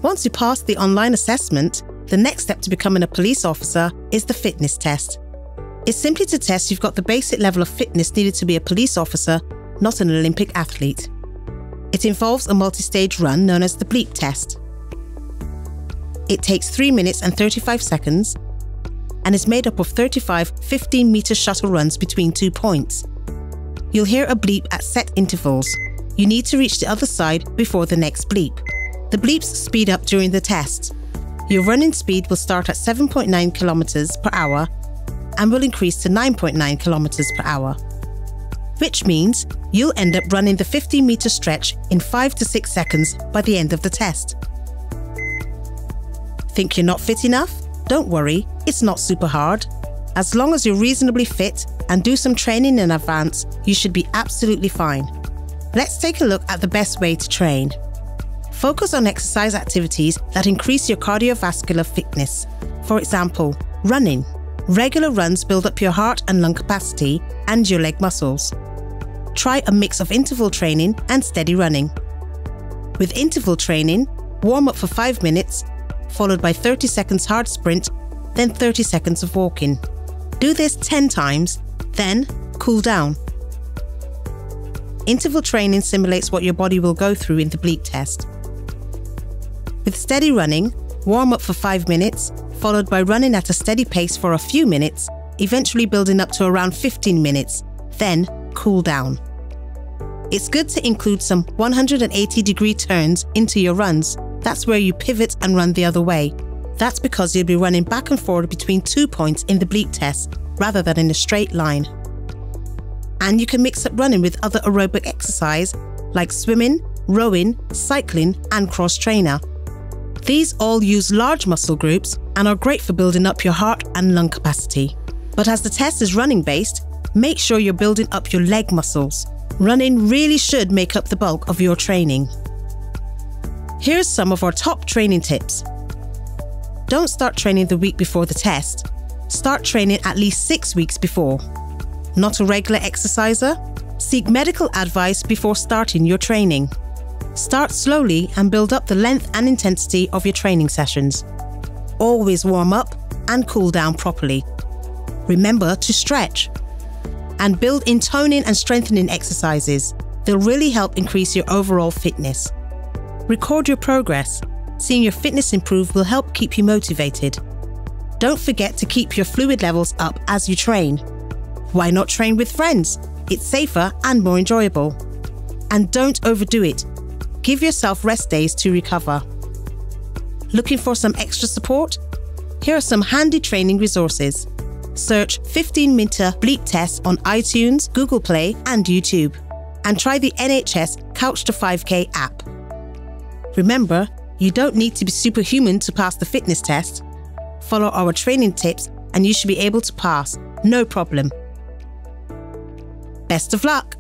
Once you pass the online assessment, the next step to becoming a police officer is the fitness test. It's simply to test you've got the basic level of fitness needed to be a police officer, not an Olympic athlete. It involves a multi-stage run known as the bleep test. It takes 3 minutes and 35 seconds and is made up of 35 15-meter shuttle runs between 2 points. You'll hear a bleep at set intervals. You need to reach the other side before the next bleep. The bleeps speed up during the test. Your running speed will start at 7.9 kilometers per hour and will increase to 9.9 kilometers per hour, which means you'll end up running the 15-meter stretch in 5 to 6 seconds by the end of the test. Think you're not fit enough? Don't worry, it's not super hard. As long as you're reasonably fit and do some training in advance, you should be absolutely fine. Let's take a look at the best way to train. Focus on exercise activities that increase your cardiovascular fitness. For example, running. Regular runs build up your heart and lung capacity and your leg muscles. Try a mix of interval training and steady running. With interval training, warm up for 5 minutes, followed by 30 seconds hard sprint, then 30 seconds of walking. Do this 10 times, then cool down. Interval training simulates what your body will go through in the bleep test. With steady running, warm up for 5 minutes, followed by running at a steady pace for a few minutes, eventually building up to around 15 minutes, then cool down. It's good to include some 180-degree turns into your runs. That's where you pivot and run the other way. That's because you'll be running back and forward between 2 points in the bleep test, rather than in a straight line. And you can mix up running with other aerobic exercise like swimming, rowing, cycling, and cross-trainer. These all use large muscle groups and are great for building up your heart and lung capacity. But as the test is running-based, make sure you're building up your leg muscles. Running really should make up the bulk of your training. Here's some of our top training tips. Don't start training the week before the test. Start training at least 6 weeks before. Not a regular exerciser? Seek medical advice before starting your training. Start slowly and build up the length and intensity of your training sessions. Always warm up and cool down properly. Remember to stretch. And build in toning and strengthening exercises. They'll really help increase your overall fitness. Record your progress. Seeing your fitness improve will help keep you motivated. Don't forget to keep your fluid levels up as you train. Why not train with friends? It's safer and more enjoyable. And don't overdo it. Give yourself rest days to recover. Looking for some extra support? Here are some handy training resources. Search 15-meter bleep test on iTunes, Google Play, and YouTube. And try the NHS Couch to 5K app. Remember, you don't need to be superhuman to pass the fitness test. Follow our training tips and you should be able to pass, no problem. Best of luck!